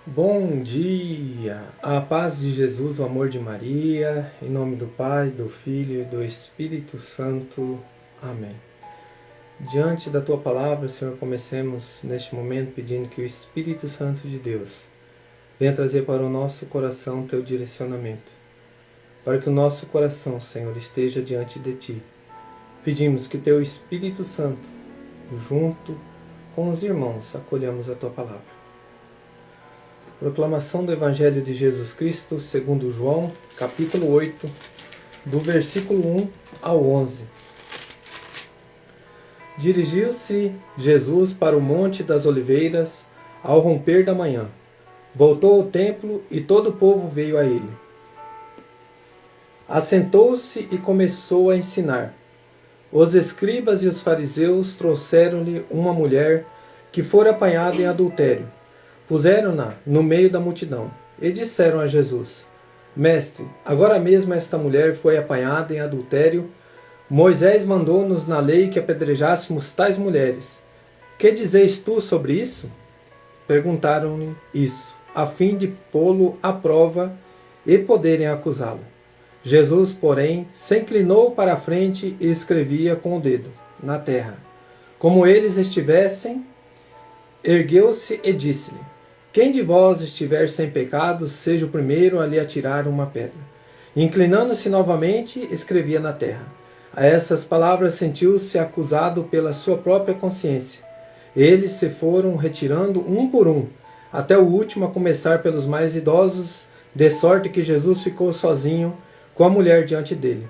Bom dia! A paz de Jesus, o amor de Maria, em nome do Pai, do Filho e do Espírito Santo. Amém. Diante da Tua palavra, Senhor, comecemos neste momento pedindo que o Espírito Santo de Deus venha trazer para o nosso coração Teu direcionamento, para que o nosso coração, Senhor, esteja diante de Ti. Pedimos que Teu Espírito Santo, junto com os irmãos, acolhamos a Tua palavra. Proclamação do Evangelho de Jesus Cristo, segundo João, capítulo 8, do versículo 1 ao 11. Dirigiu-se Jesus para o Monte das Oliveiras ao romper da manhã. Voltou ao templo e todo o povo veio a ele. Assentou-se e começou a ensinar. Os escribas e os fariseus trouxeram-lhe uma mulher que fora apanhada em adultério. Puseram-na no meio da multidão e disseram a Jesus: Mestre, agora mesmo esta mulher foi apanhada em adultério. Moisés mandou-nos na lei que apedrejássemos tais mulheres. Que dizeis tu sobre isso? Perguntaram-lhe isso, a fim de pô-lo à prova e poderem acusá-lo. Jesus, porém, se inclinou para a frente e escrevia com o dedo na terra. Como eles estivessem, ergueu-se e disse-lhe: Quem de vós estiver sem pecado, seja o primeiro a lhe atirar uma pedra. Inclinando-se novamente, escrevia na terra. A essas palavras sentiu-se acusado pela sua própria consciência. Eles se foram retirando um por um, até o último a começar pelos mais idosos, de sorte que Jesus ficou sozinho com a mulher diante dele.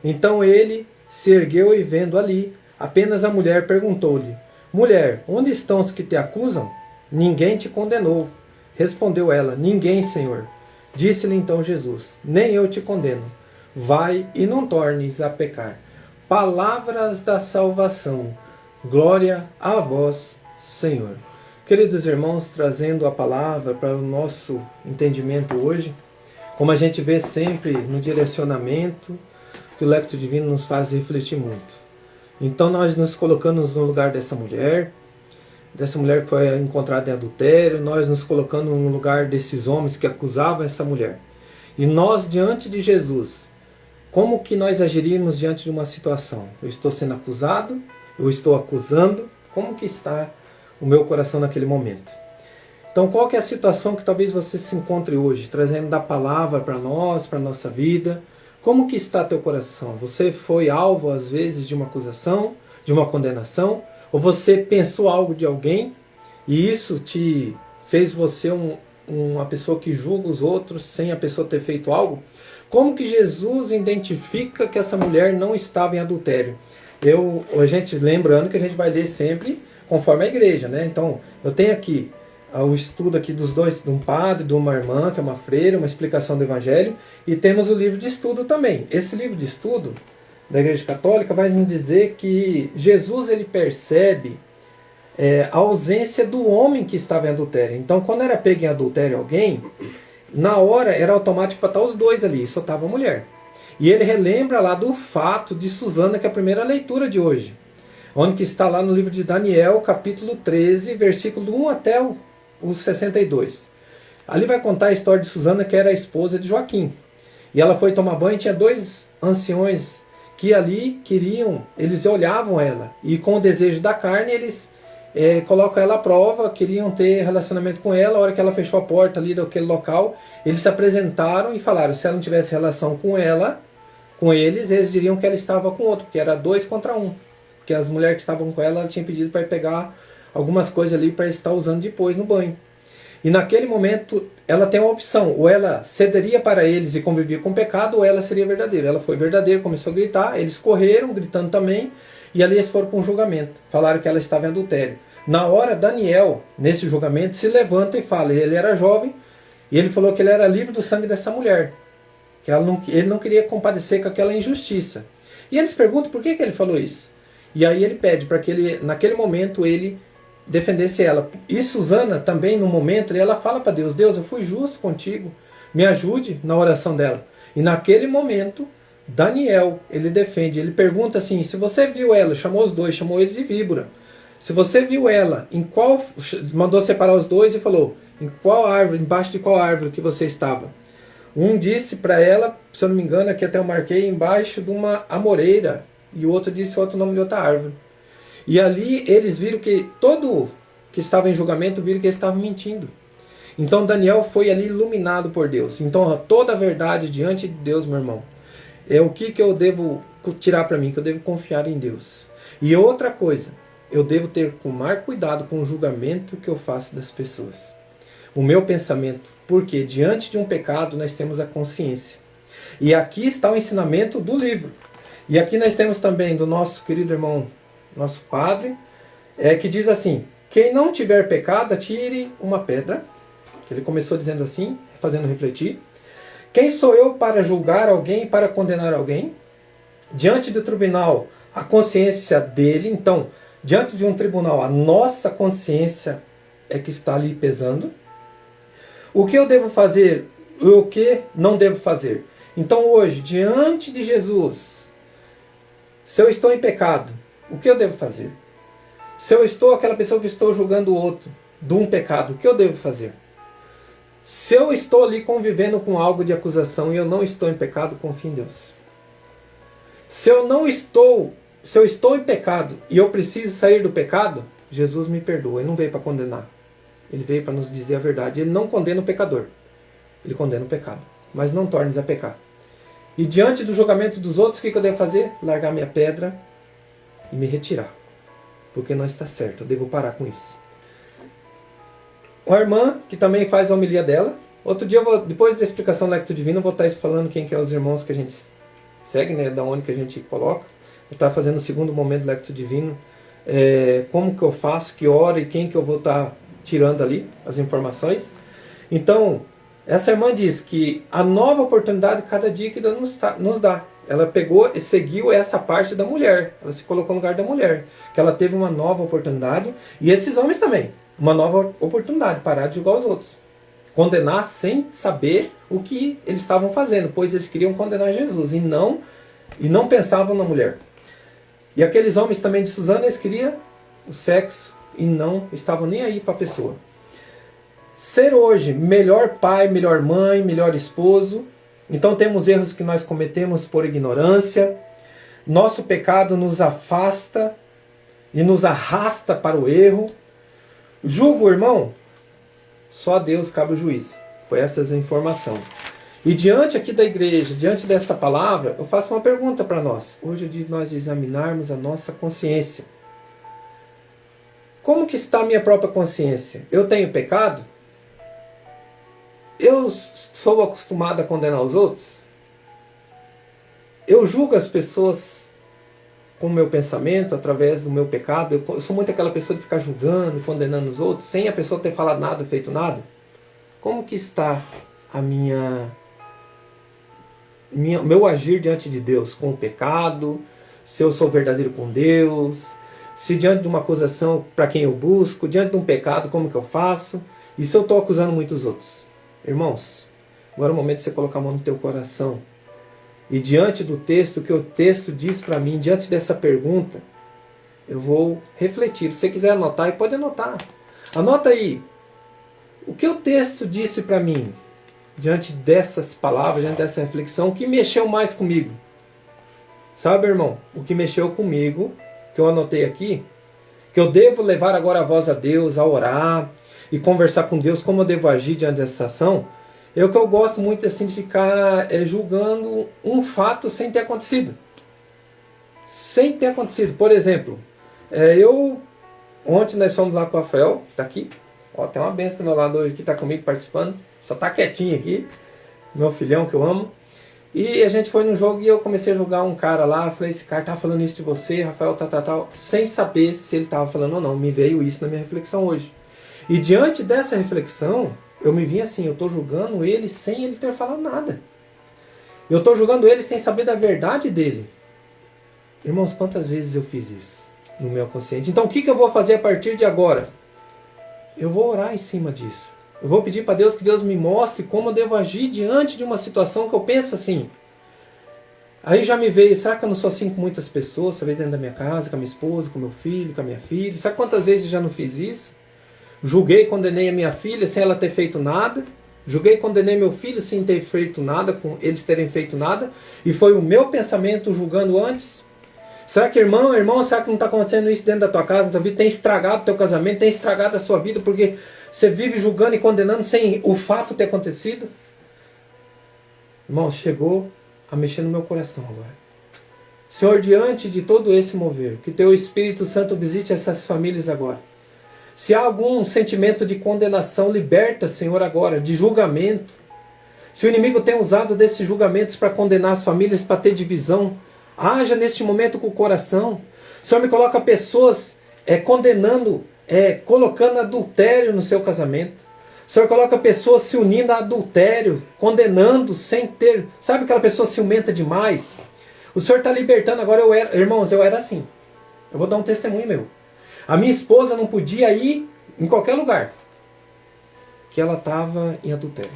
Então ele se ergueu e, vendo ali apenas a mulher, perguntou-lhe: Mulher, onde estão os que te acusam? Ninguém te condenou. Respondeu ela: Ninguém, Senhor. Disse-lhe então Jesus: Nem eu te condeno. Vai e não tornes a pecar. Palavras da salvação. Glória a vós, Senhor. Queridos irmãos, trazendo a palavra para o nosso entendimento hoje, como a gente vê sempre no direcionamento, que o Lectio Divino nos faz refletir muito. Então nós nos colocamos no lugar dessa mulher que foi encontrada em adultério, nós nos colocando no lugar desses homens que acusavam essa mulher. E nós, diante de Jesus, como que nós agiríamos diante de uma situação? Eu estou sendo acusado, eu estou acusando, como que está o meu coração naquele momento? Então, qual que é a situação que talvez você se encontre hoje, trazendo da palavra para nós, para a nossa vida? Como que está teu coração? Você foi alvo, às vezes, de uma acusação, de uma condenação? Ou você pensou algo de alguém e isso te fez você uma pessoa que julga os outros sem a pessoa ter feito algo? Como que Jesus identifica que essa mulher não estava em adultério? A gente lembrando que a gente vai ler sempre conforme a igreja, né? Então, eu tenho aqui o estudo aqui dos dois, de um padre, de uma irmã, que é uma freira, uma explicação do Evangelho, e temos o livro de estudo também. Esse livro de estudo da Igreja Católica vai nos dizer que Jesus ele percebe a ausência do homem que estava em adultério. Então, quando era pego em adultério alguém, na hora era automático para estar os dois ali, só estava a mulher. E ele relembra lá do fato de Susana, que é a primeira leitura de hoje, onde que está lá no livro de Daniel, capítulo 13, versículo 1 até o 62. Ali vai contar a história de Susana, que era a esposa de Joaquim. E ela foi tomar banho e tinha dois anciões que ali eles olhavam ela, e com o desejo da carne, eles colocam ela à prova, queriam ter relacionamento com ela. A hora que ela fechou a porta ali daquele local, eles se apresentaram e falaram, se ela não tivesse relação com eles diriam que ela estava com outro, porque era 2 contra 1, porque as mulheres que estavam com ela tinham pedido para pegar algumas coisas ali para estar usando depois no banho. E naquele momento ela tem uma opção, ou ela cederia para eles e convivia com o pecado, ou ela seria verdadeira. Ela foi verdadeira, começou a gritar, eles correram, gritando também, e ali eles foram para um julgamento. Falaram que ela estava em adultério. Na hora, Daniel, nesse julgamento, se levanta e fala, ele era jovem, e ele falou que ele era livre do sangue dessa mulher, que ele não queria compadecer com aquela injustiça. E eles perguntam por que ele falou isso. E aí ele pede para que ele, naquele momento, ele defendesse ela. E Susana também, no momento, ela fala para Deus, Deus, eu fui justo contigo, me ajude na oração dela. E naquele momento, Daniel, ele defende, ele pergunta assim, se você viu ela, chamou os dois, chamou ele de víbora. Se você viu ela, em qual, mandou separar os dois e falou, Em qual árvore, embaixo de qual árvore que você estava? Um disse para ela, se eu não me engano, aqui até eu marquei, embaixo de uma amoreira. E o outro disse outro nome de outra árvore. E ali eles viram que todo que estava em julgamento viram que eles estavam mentindo. Então Daniel foi ali iluminado por Deus. Então toda a verdade diante de Deus, meu irmão, é o que eu devo tirar para mim, que eu devo confiar em Deus. E outra coisa, eu devo ter tomar cuidado com o julgamento que eu faço das pessoas. O meu pensamento, porque diante de um pecado nós temos a consciência. E aqui está o ensinamento do livro. E aqui nós temos também do nosso querido irmão, nosso padre, que diz assim: quem não tiver pecado, atire uma pedra. Ele começou dizendo assim, fazendo refletir. Quem sou eu para julgar alguém, para condenar alguém? Diante do tribunal, a consciência dele. Então, diante de um tribunal, a nossa consciência é que está ali pesando. O que eu devo fazer e o que não devo fazer? Então hoje, diante de Jesus, se eu estou em pecado, o que eu devo fazer? Se eu estou aquela pessoa que estou julgando o outro de um pecado, o que eu devo fazer? Se eu estou ali convivendo com algo de acusação e eu não estou em pecado, confie em Deus. Se eu estou em pecado e eu preciso sair do pecado, Jesus me perdoa. Ele não veio para condenar. Ele veio para nos dizer a verdade. Ele não condena o pecador. Ele condena o pecado. Mas não torne-nos a pecar. E diante do julgamento dos outros, o que eu devo fazer? Largar minha pedra e me retirar. Porque não está certo. Eu devo parar com isso. Uma irmã, que também faz a homilia dela. Outro dia, depois da explicação do Lectio Divino, eu vou estar falando quem que é os irmãos que a gente segue, né, da onde que a gente coloca. Eu estar fazendo o segundo momento do Lectio Divino. Como que eu faço, que hora e quem que eu vou estar tirando ali as informações. Então, essa irmã diz que a nova oportunidade cada dia que Deus nos dá. Ela pegou e seguiu essa parte da mulher. Ela se colocou no lugar da mulher. Que ela teve uma nova oportunidade. E esses homens também. Uma nova oportunidade. Parar de julgar os outros. Condenar sem saber o que eles estavam fazendo. Pois eles queriam condenar Jesus. E não pensavam na mulher. E aqueles homens também de Suzana, eles queriam o sexo. E não estavam nem aí para a pessoa. Ser hoje melhor pai, melhor mãe, melhor esposo. Então temos erros que nós cometemos por ignorância. Nosso pecado nos afasta e nos arrasta para o erro. Julgo o irmão? Só a Deus cabe o juízo. Foi essa a informação. E diante aqui da igreja, diante dessa palavra, eu faço uma pergunta para nós. Hoje é dia de nós examinarmos a nossa consciência. Como que está a minha própria consciência? Eu tenho pecado? Eu sou acostumado a condenar os outros? Eu julgo as pessoas com o meu pensamento, através do meu pecado? Eu sou muito aquela pessoa de ficar julgando, condenando os outros, sem a pessoa ter falado nada, feito nada? Como que está a meu agir diante de Deus? Com o pecado? Se eu sou verdadeiro com Deus? Se diante de uma acusação, para quem eu busco? Diante de um pecado, como que eu faço? E se eu estou acusando muitos outros? Irmãos, agora é o momento de você colocar a mão no teu coração. E diante do texto, o que o texto diz para mim, diante dessa pergunta, eu vou refletir. Se você quiser anotar, pode anotar. Anota aí. O que o texto disse para mim, diante dessas palavras, diante dessa reflexão, o que mexeu mais comigo? Sabe, irmão, o que mexeu comigo, que eu anotei aqui, que eu devo levar agora a voz a Deus, a orar e conversar com Deus, como eu devo agir diante dessa ação, é o que eu gosto muito assim, de ficar julgando um fato sem ter acontecido. Sem ter acontecido. Por exemplo, ontem nós fomos lá com o Rafael, está aqui, ó, tem uma benção do meu lado hoje que está comigo participando, só está quietinho aqui, meu filhão que eu amo. E a gente foi num jogo e eu comecei a julgar um cara lá. Falei, esse cara tá falando isso de você, Rafael, tal. Sem saber se ele estava falando ou não. Me veio isso na minha reflexão hoje. E diante dessa reflexão, eu me vi assim, eu estou julgando ele sem ele ter falado nada. Eu estou julgando ele sem saber da verdade dele. Irmãos, quantas vezes eu fiz isso no meu consciente? Então o que eu vou fazer a partir de agora? Eu vou orar em cima disso. Eu vou pedir para Deus que Deus me mostre como eu devo agir diante de uma situação que eu penso assim. Aí já me veio, será que eu não sou assim com muitas pessoas? Talvez dentro da minha casa, com a minha esposa, com o meu filho, com a minha filha. Sabe quantas vezes eu já não fiz isso? Julguei e condenei a minha filha sem ela ter feito nada. Julguei e condenei meu filho sem ter feito nada, com eles terem feito nada. E foi o meu pensamento julgando antes. Será que, irmão, será que não está acontecendo isso dentro da tua casa, da tua vida? Tem estragado o teu casamento, tem estragado a sua vida, porque você vive julgando e condenando sem o fato ter acontecido? Irmão, chegou a mexer no meu coração agora. Senhor, diante de todo esse mover, que teu Espírito Santo visite essas famílias agora. Se há algum sentimento de condenação, liberta, Senhor, agora, de julgamento. Se o inimigo tem usado desses julgamentos para condenar as famílias, para ter divisão, haja neste momento com o coração. O Senhor me coloca pessoas condenando, colocando adultério no seu casamento. O Senhor coloca pessoas se unindo a adultério, condenando sem ter... Sabe aquela pessoa ciumenta demais? O Senhor está libertando agora. Irmãos, eu era assim. Eu vou dar um testemunho meu. A minha esposa não podia ir em qualquer lugar que ela estava em adultério.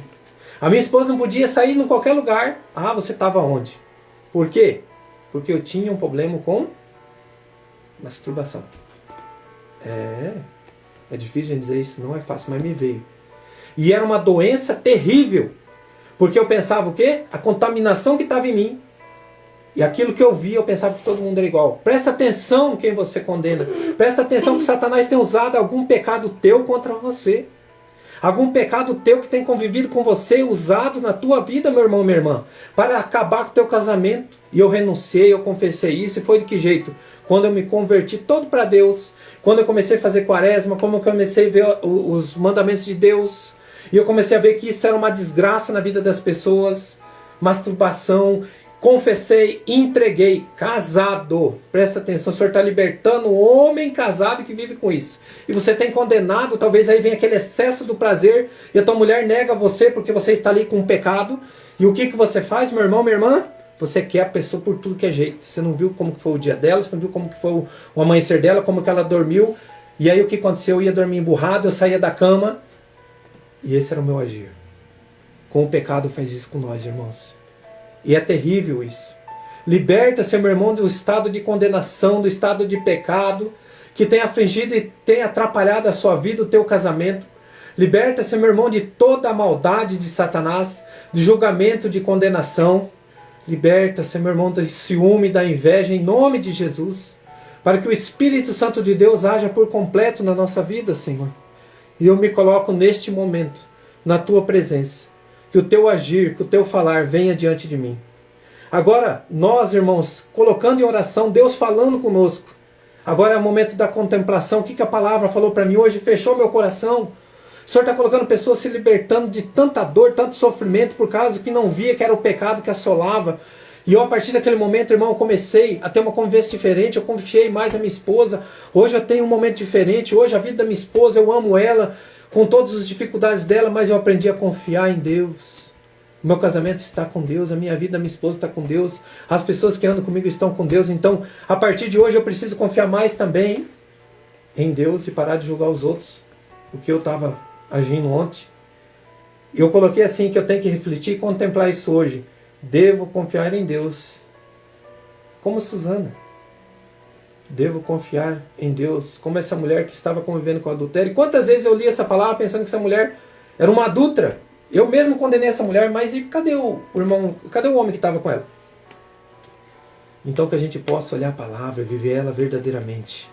A minha esposa não podia sair em qualquer lugar. Ah, você estava onde? Por quê? Porque eu tinha um problema com masturbação. É difícil de dizer isso, não é fácil, mas me veio. E era uma doença terrível. Porque eu pensava o quê? A contaminação que estava em mim. E aquilo que eu via, eu pensava que todo mundo era igual. Presta atenção quem você condena. Presta atenção que Satanás tem usado algum pecado teu contra você. Algum pecado teu que tem convivido com você, usado na tua vida, meu irmão, minha irmã, para acabar com o teu casamento. E eu renunciei, eu confessei isso. E foi de que jeito? Quando eu me converti todo para Deus. Quando eu comecei a fazer quaresma. Quando eu comecei a ver os mandamentos de Deus. E eu comecei a ver que isso era uma desgraça na vida das pessoas. Masturbação. Confessei, entreguei, casado. Presta atenção, o Senhor está libertando o homem casado que vive com isso. E você tem condenado, talvez aí venha aquele excesso do prazer, e a tua mulher nega você porque você está ali com um pecado. E o que você faz, meu irmão, minha irmã? Você quer a pessoa por tudo que é jeito. Você não viu como que foi o dia dela, você não viu como que foi o amanhecer dela, como que ela dormiu. E aí o que aconteceu? Eu ia dormir emburrado, eu saía da cama. E esse era o meu agir. Com o pecado faz isso com nós, irmãos. E é terrível isso. Liberta-se, meu irmão, do estado de condenação, do estado de pecado, que tem afligido e tem atrapalhado a sua vida, o teu casamento. Liberta-se, meu irmão, de toda a maldade de Satanás, de julgamento, de condenação. Liberta-se, meu irmão, do ciúme, da inveja, em nome de Jesus. Para que o Espírito Santo de Deus haja por completo na nossa vida, Senhor. E eu me coloco neste momento, na tua presença. Que o teu agir, que o teu falar venha diante de mim. Agora, nós, irmãos, colocando em oração, Deus falando conosco. Agora é o momento da contemplação. O que a palavra falou para mim hoje? Fechou meu coração. O Senhor está colocando pessoas se libertando de tanta dor, tanto sofrimento, por causa que não via que era o pecado que assolava. E eu, a partir daquele momento, irmão, eu comecei a ter uma convivência diferente. Eu confiei mais a minha esposa. Hoje eu tenho um momento diferente. Hoje a vida da minha esposa, eu amo ela, com todas as dificuldades dela, mas eu aprendi a confiar em Deus. O meu casamento está com Deus, a minha vida, a minha esposa está com Deus, as pessoas que andam comigo estão com Deus. Então, a partir de hoje eu preciso confiar mais também em Deus e parar de julgar os outros, o que eu estava agindo ontem. E eu coloquei assim que eu tenho que refletir e contemplar isso hoje. Devo confiar em Deus, como Susana. Devo confiar em Deus, como essa mulher que estava convivendo com o adultério. E quantas vezes eu li essa palavra pensando que essa mulher era uma adúltera? Eu mesmo condenei essa mulher, mas e cadê o irmão, cadê o homem que estava com ela? Então que a gente possa olhar a palavra e viver ela verdadeiramente.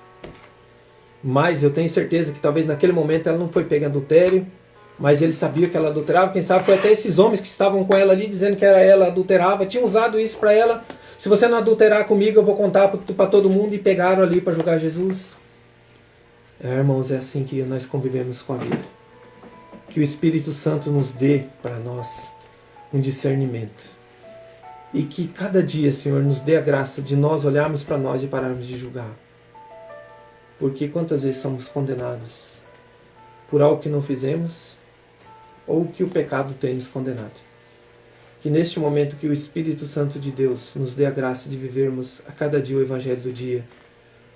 Mas eu tenho certeza que talvez naquele momento ela não foi pega em adultério, mas ele sabia que ela adulterava. Quem sabe foi até esses homens que estavam com ela ali, dizendo que era ela adulterava, tinham usado isso para ela. Se você não adulterar comigo, eu vou contar para todo mundo, e pegaram ali para julgar Jesus. Irmãos, é assim que nós convivemos com a vida. Que o Espírito Santo nos dê para nós um discernimento. E que cada dia, Senhor, nos dê a graça de nós olharmos para nós e pararmos de julgar. Porque quantas vezes somos condenados por algo que não fizemos ou que o pecado tem nos condenado. Que neste momento que o Espírito Santo de Deus nos dê a graça de vivermos a cada dia o Evangelho do dia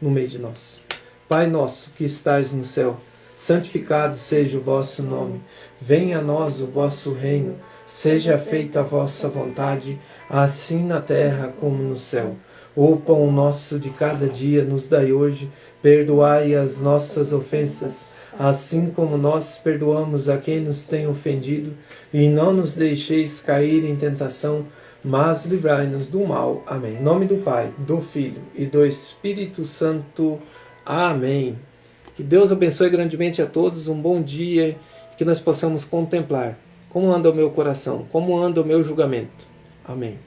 no meio de nós. Pai nosso que estais no céu, santificado seja o vosso nome. Venha a nós o vosso reino. Seja feita a vossa vontade, assim na terra como no céu. O pão nosso de cada dia nos dai hoje. Perdoai as nossas ofensas, assim como nós perdoamos a quem nos tem ofendido, e não nos deixeis cair em tentação, mas livrai-nos do mal. Amém. Em nome do Pai, do Filho e do Espírito Santo. Amém. Que Deus abençoe grandemente a todos, um bom dia, que nós possamos contemplar como anda o meu coração, como anda o meu julgamento. Amém.